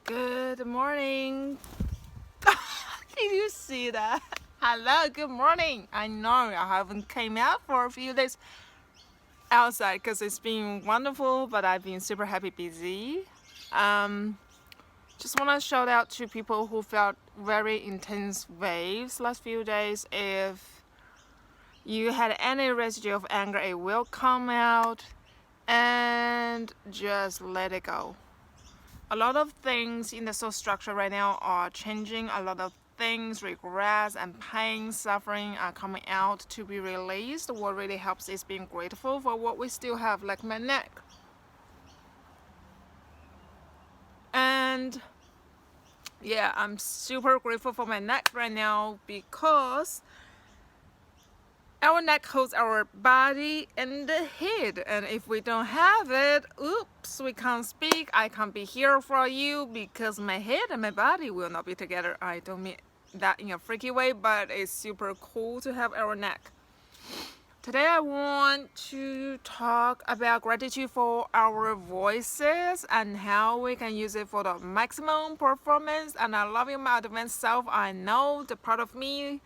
Good morning. Did you see that? Hello, good morning. I know I haven't came out for a few days outside because it's been wonderful, but I've been super happy busy. Um, just want to shout out to people who felt very intense waves last few days. If you had any residue of anger, it will come out and just let it go. A lot of things in the soul structure right now are changing. A lot of things, regrets and pain, suffering are coming out to be released. What really helps is being grateful for what we still have, like my neck. And yeah, I'm super grateful for my neck right now because our neck holds our body and the head, and if we don't have it, oops, we can't speak. I can't be here for you because my head and my body will not be together. I don't mean that in a freaky way, but it's super cool to have our neck. Today I want to talk about gratitude for our voices and how we can use it for the maximum performance. And I love you, my advanced self. I know the part of me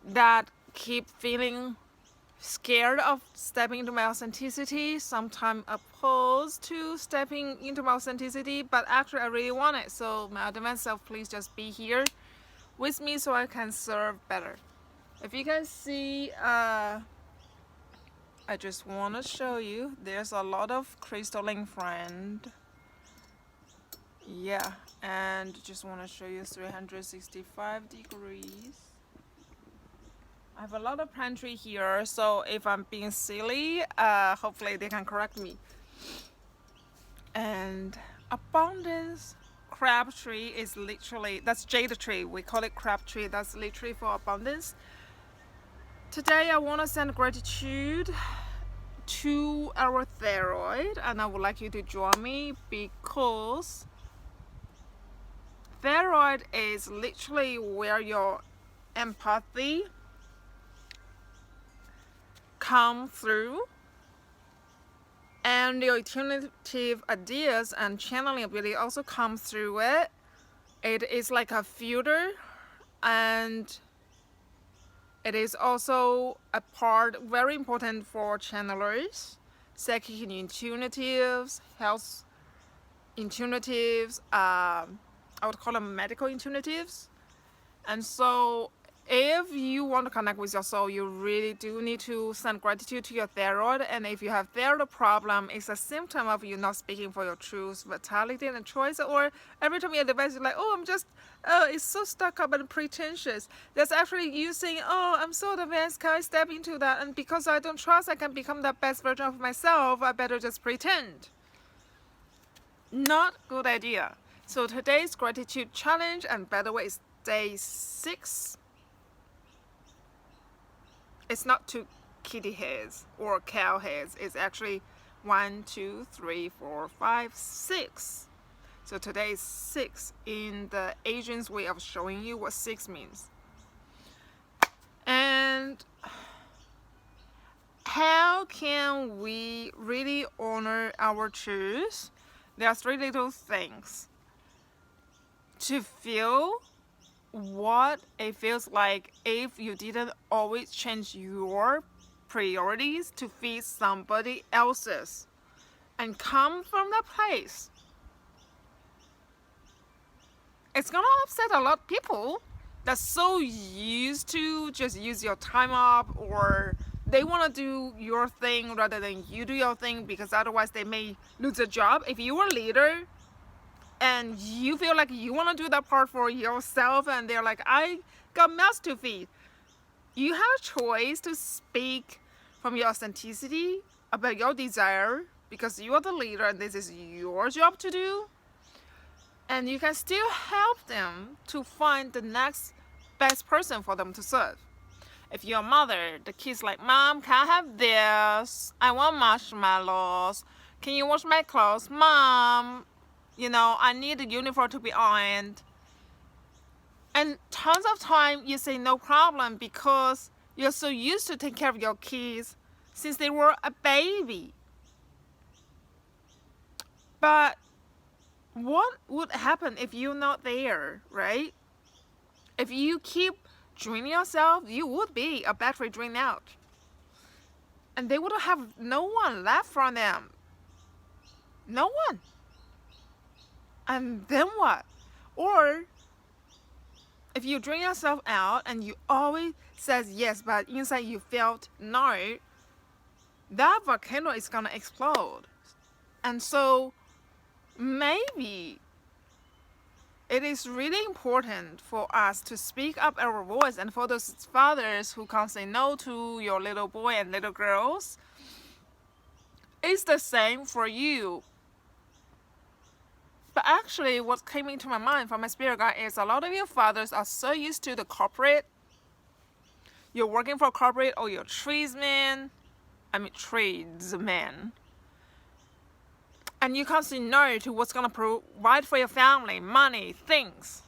that keep feeling scared of stepping into my authenticity, sometimes opposed to stepping into my authenticity, but actually I really want it. So my advanced self, please just be here with me so I can serve better. If you can see, I just want to show you there's a lot of crystalline friend. Yeah, and just want to show you 365 degrees. I have a lot of pantry here, so if I'm being silly, hopefully they can correct me. And abundance crab tree is literally, that's jade tree. We call it crab tree. That's literally for abundance. Today I want to send gratitude to our thyroid, and I would like you to join me because thyroid is literally where your empathy come through, and your intuitive ideas and channeling ability also come through it. It is like a filter, and it is also a part very important for channelers, psychic intuitives, health intuitives, I would call them medical intuitives. And so if you want to connect with your soul, you really do need to send gratitude to your thyroid. And if you have thyroid problem, it's a symptom of you not speaking for your truth, vitality, and choice. Or every time you advise, you're like, oh, I'm just, it's so stuck up and pretentious. That's actually you saying, oh, I'm so advanced, can I step into that? And because I don't trust I can become the best version of myself, I better just pretend. Not good idea. So today's gratitude challenge, and by the way, it's day 6. It's not 2 kitty heads or cow heads. It's actually 1, 2, 3, 4, 5, 6. So today is 6 in the Asian's way of showing you what 6 means. And how can we really honor our truth? There are 3 little things to feel what it feels like if you didn't always change your priorities to fit somebody else's, and come from that place. It's gonna upset a lot of people that's so used to just use your time up, or they want to do your thing rather than you do your thing, because otherwise they may lose a job. If you are a leader and you feel like you want to do that part for yourself, and they're like, I got mouths to feed, you have a choice to speak from your authenticity about your desire, because you are the leader and this is your job to do. And you can still help them to find the next best person for them to serve. If you're a mother, the kid's like, Mom, can I have this? I want marshmallows. Can you wash my clothes? Mom, I need the uniform to be ironed. And tons of time you say no problem because you're so used to take care of your kids since they were a baby. But what would happen if you're not there, right? If you keep draining yourself, you would be a battery drained out. And they would have no one left from them. No one. And then what? Or if you drain yourself out and you always says yes, but inside you felt no, that volcano is gonna explode. And so maybe it is really important for us to speak up our voice, and for those fathers who can't say no to your little boy and little girls, it's the same for you. But actually what came into my mind from my spirit guide is a lot of your fathers are so used to the corporate. You're working for corporate, or you're tradesman. And you can't say no to what's gonna provide for your family, money, things.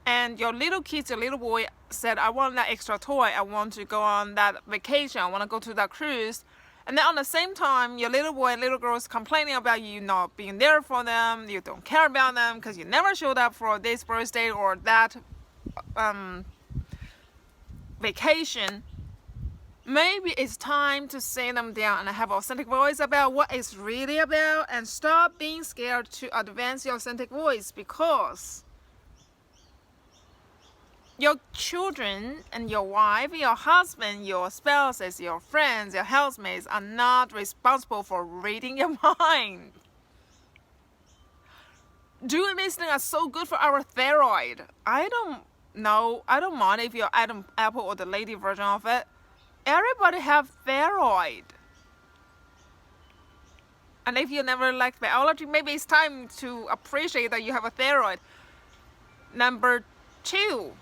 And your little kids, your little boy said, I want that extra toy, I want to go on that vacation, I want to go to that cruise. And then on the same time, your little boy and little girl is complaining about you not being there for them, you don't care about them because you never showed up for this birthday or that vacation. Maybe it's time to sit them down and have authentic voice about what it's really about, and stop being scared to advance your authentic voice, because your children and your wife, your husband, your spouses, your friends, your housemates are not responsible for reading your mind. Doing these things are so good for our thyroid. I don't mind if you're Adam Apple or the lady version of it. Everybody have thyroid. And if you never liked biology, maybe it's time to appreciate that you have a thyroid. Number 2.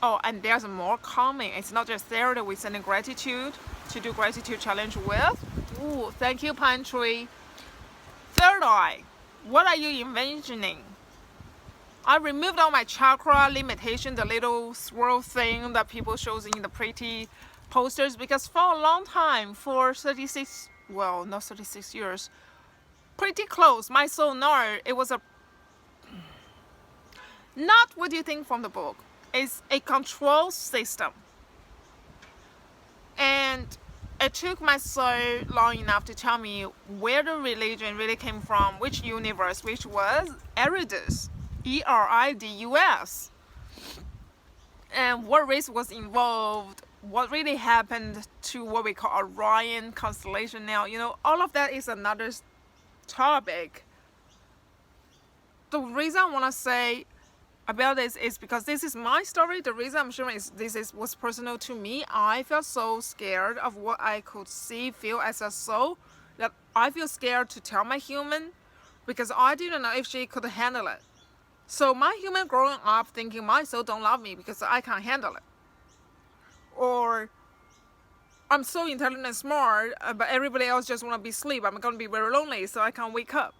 Oh, and there's more coming. It's not just thyroid, we're sending gratitude to do gratitude challenge with. Ooh, thank you, pine tree. Third eye. What are you envisioning? I removed all my chakra limitation, the little swirl thing that people shows in the pretty posters, because for a long time, for 36, well, not 36 years, pretty close, my soul know it was not what you think from the book. It's a control system. And it took my soul long enough to tell me where the religion really came from, which universe, which was Eridus, E-R-I-D-U-S. And what race was involved, what really happened to what we call Orion constellation now. All of that is another topic. The reason I want to say about this is because this is my story. The reason I'm sharing is was personal to me. I felt so scared of what I could feel as a soul, that I feel scared to tell my human, because I didn't know if she could handle it. So my human growing up thinking my soul don't love me because I can't handle it. Or I'm so intelligent and smart, but everybody else just want to be asleep. I'm going to be very lonely, so I can't wake up.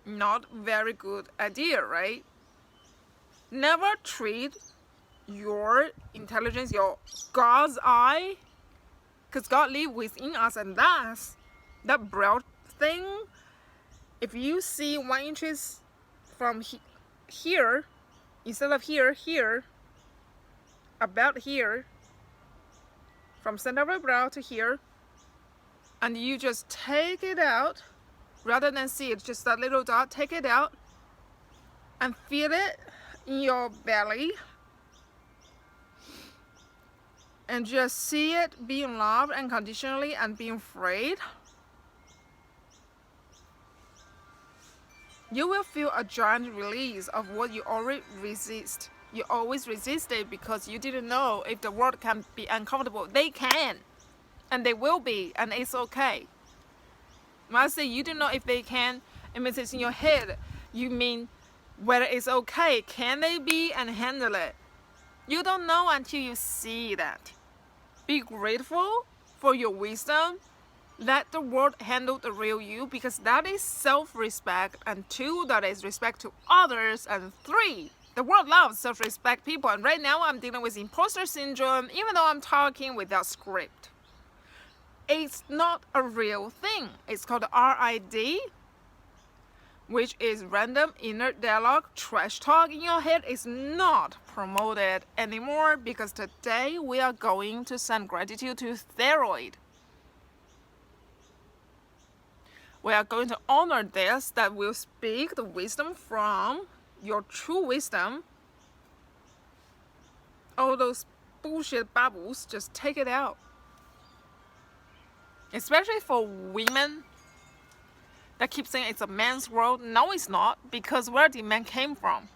Not very good idea, right? Never treat your intelligence, your God's eye, because God lives within us, and that's that broad thing. If you see 1 inch from here, instead of here, about here, from center of the brow to here, and you just take it out, rather than see it, just that little dot, take it out and feel it in your belly, and just see it being loved unconditionally and being afraid. You will feel a giant release of what you already resist. You always resisted because you didn't know if the world can be uncomfortable. They can, and they will be, and it's okay. When I say you don't know if they can, it means it's in your head. You mean whether it's okay, can they be and handle it? You don't know until you see that. Be grateful for your wisdom. Let the world handle the real you, because that is self-respect, and 2, that is respect to others, and 3, the world loves self-respect people. And right now I'm dealing with imposter syndrome, even though I'm talking without script. it's not a real thing. It's called RID, which is random inner dialogue. Trash talk in your head is not promoted anymore, because today we are going to send gratitude to thyroid. We are going to honor this, that will speak the wisdom from your true wisdom. All those bullshit bubbles, just take it out. Especially for women that keep saying it's a man's world. No, it's not, because where the man came from?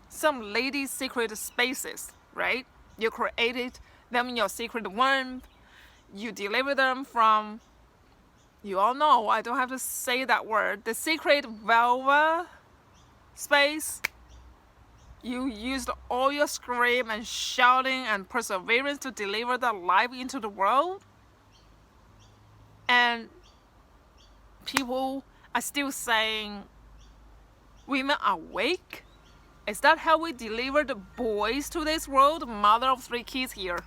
Some lady's secret spaces, right? You created them in your secret womb. You deliver them from, you all know, I don't have to say that word, the secret vulva space. You used all your scream and shouting and perseverance to deliver that life into the world. And people are still saying women are weak. Is that how we deliver the boys to this world? Mother of 3 kids here.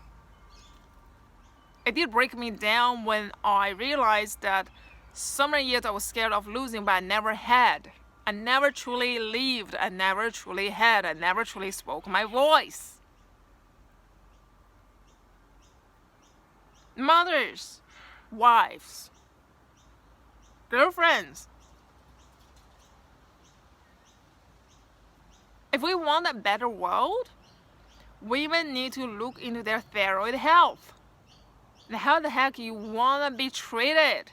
It did break me down when I realized that so many years I was scared of losing, but I never had. I never truly lived. I never truly had. I never truly spoke my voice. Mothers, wives, girlfriends. If we want a better world, women need to look into their thyroid health. And how the heck you want to be treated?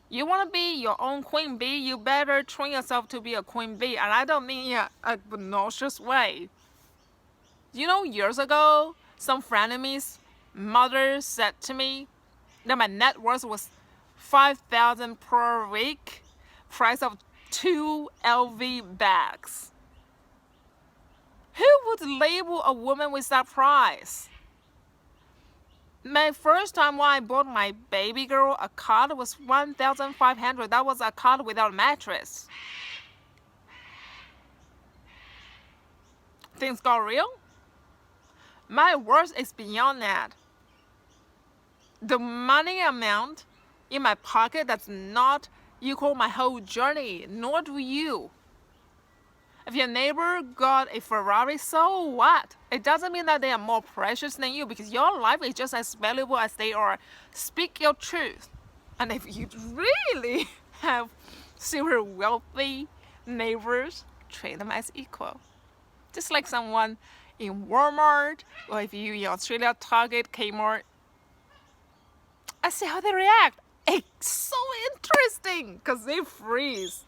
You want to be your own queen bee, you better train yourself to be a queen bee. And I don't mean in a obnoxious way. You know, years ago, some frenemies' mother said to me that my net worth was $5,000 per week, price of 2 LV bags. Who would label a woman with that price? My first time when I bought my baby girl a cot was $1,500. That was a cot without a mattress. Things got real. My worth is beyond that. The money amount in my pocket does not equal my whole journey, nor do you. If your neighbor got a Ferrari, so what? It doesn't mean that they are more precious than you, because your life is just as valuable as they are. Speak your truth. And if you really have super wealthy neighbors, treat them as equal. Just like someone in Walmart, or if you in Australia, Target, Kmart, I see how they react. It's so interesting, because they freeze.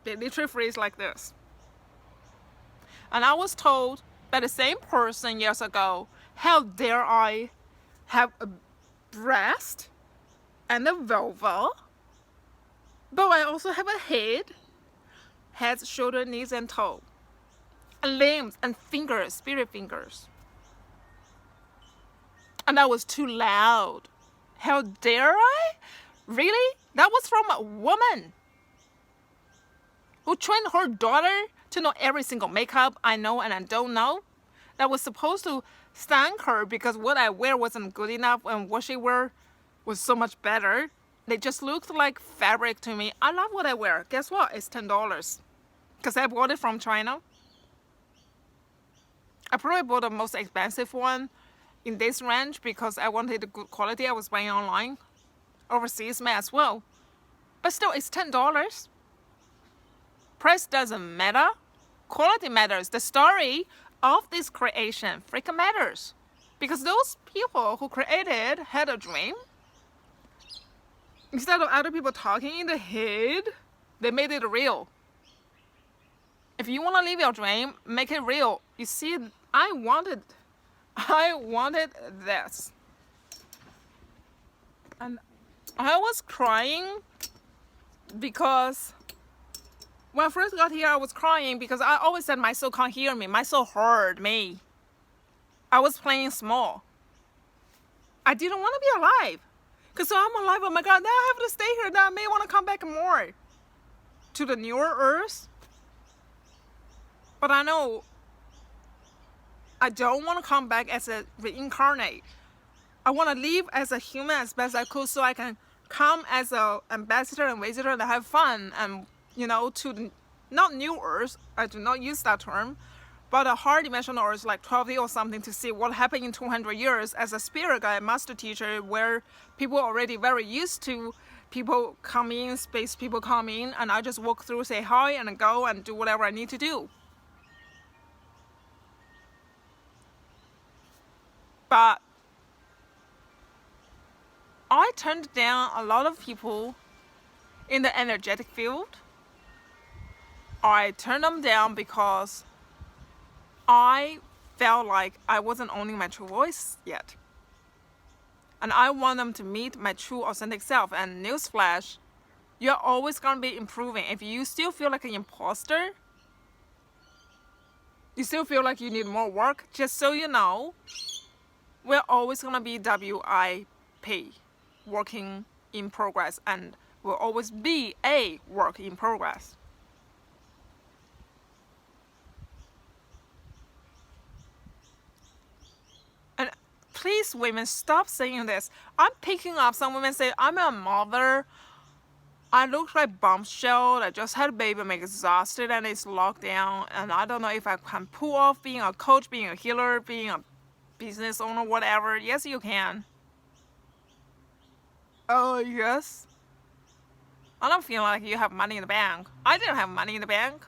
They literally freeze like this. And I was told by the same person years ago, how dare I have a breast and a vulva, but I also have a head, shoulder, knees, and toe, and limbs and fingers, spirit fingers. And that was too loud. How dare I? Really? That was from a woman who trained her daughter to know every single makeup I know and I don't know. That was supposed to thank her because what I wear wasn't good enough and what she wore was so much better. They just looked like fabric to me. I love what I wear. Guess what? It's $10 because I bought it from China. I probably bought the most expensive one in this range because I wanted the good quality. I was buying online. Overseas may as well. But still, it's $10. Price doesn't matter. Quality matters. The story of this creation freaking matters. Because those people who created had a dream. Instead of other people talking in the head, they made it real. If you want to live your dream, make it real. You see, I wanted this. And I was crying because when I first got here, I was crying because I always said my soul can't hear me. My soul heard me. I was playing small. I didn't want to be alive. Because so I'm alive, oh my God, now I have to stay here. Now I may want to come back more to the newer earth. But I know I don't want to come back as a reincarnate. I want to live as a human as best I could so I can come as a ambassador and visitor and have fun and, to not new earth, I do not use that term, but a higher dimensional earth like 12D or something to see what happened in 200 years as a spirit guide, master teacher, where people are already very used to people come in, space people come in, and I just walk through, say hi, and go and do whatever I need to do. But I turned down a lot of people in the energetic field. I turned them down because I felt like I wasn't owning my true voice yet. And I want them to meet my true authentic self. And newsflash, you're always going to be improving. If you still feel like an imposter, you still feel like you need more work, just so you know, we're always going to be WIP, working in progress, and will always be a work in progress. And please, women, stop saying this. I'm picking up some women say, I'm a mother, I look like bombshell, I just had a baby, I'm exhausted and it's locked down, and I don't know if I can pull off being a coach, being a healer, being a business owner, whatever. Yes, you can. Oh, yes. I don't feel like you have money in the bank. I didn't have money in the bank.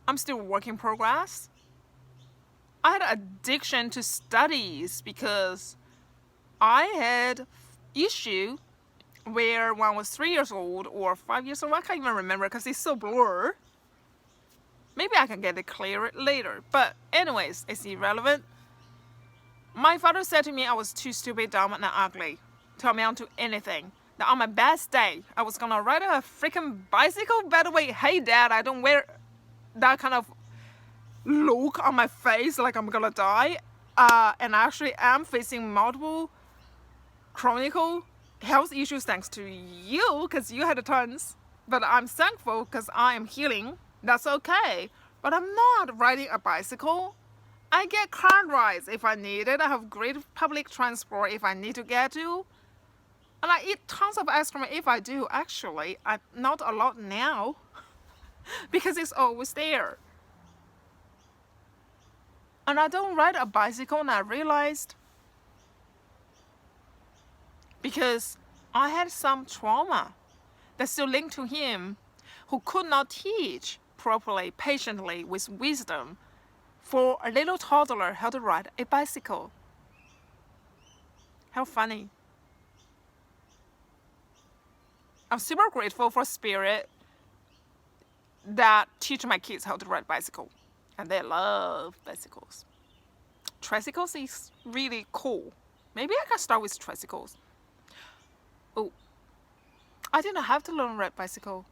I'm still work in progress. I had addiction to studies because I had issue where when I was 3 years old or 5 years old, I can't even remember because it's so blurred. Maybe I can get it clear later. But anyways, it's irrelevant. My father said to me I was too stupid, dumb, and ugly to amount to anything. That on my best day, I was gonna ride a freaking bicycle. By the way, hey dad, I don't wear that kind of look on my face like I'm gonna die. And actually I'm facing multiple chronic health issues thanks to you, because you had tons. But I'm thankful because I am healing. That's okay. But I'm not riding a bicycle. I get car rides if I need it. I have great public transport if I need to get to. And I eat tons of ice cream if I do. Actually, not a lot now because it's always there. And I don't ride a bicycle, and I realized because I had some trauma that's still linked to him, who could not teach properly, patiently, with wisdom, for a little toddler how to ride a bicycle. How funny. I'm super grateful for spirit that teach my kids how to ride bicycle. And they love bicycles. Tricycles is really cool. Maybe I can start with tricycles. Oh, I didn't have to learn ride bicycle.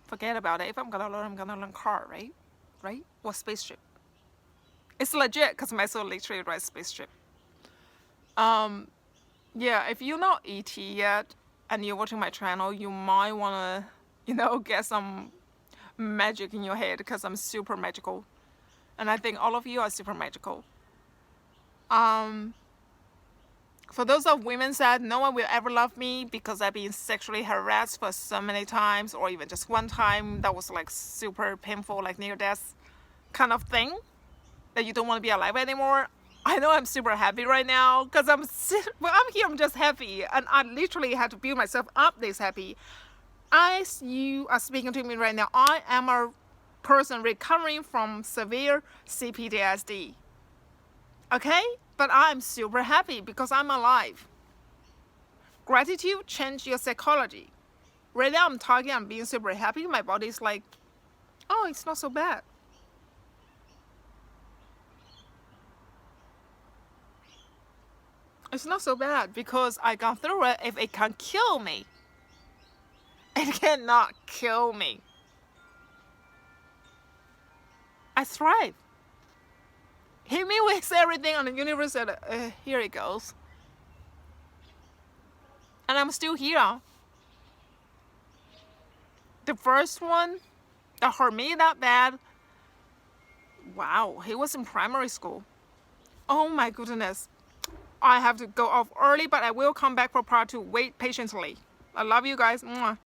Forget about it. If I'm gonna learn, I'm gonna learn car, right? Right? Or spaceship. It's legit because my soul literally rides spaceship. Yeah, if you're not ET yet and you're watching my channel, you might wanna, get some magic in your head because I'm super magical. And I think all of you are super magical. For those of women that no one will ever love me because I've been sexually harassed for so many times, or even just one time that was like super painful, like near death kind of thing, that you don't want to be alive anymore. I know I'm super happy right now because I'm here, I'm just happy, and I literally had to build myself up this happy. As you are speaking to me right now, I am a person recovering from severe CPTSD. Okay? But I'm super happy because I'm alive. Gratitude changes your psychology. Right now I'm talking, I'm being super happy. My body's like, oh, it's not so bad. It's not so bad because I gone through it. If it can kill me, it cannot kill me. I thrive. Hit me with everything, and the universe said, here it goes. And I'm still here. The first one that hurt me that bad, wow, he was in primary school. Oh my goodness. I have to go off early, but I will come back for part 2. Wait patiently. I love you guys. Mwah.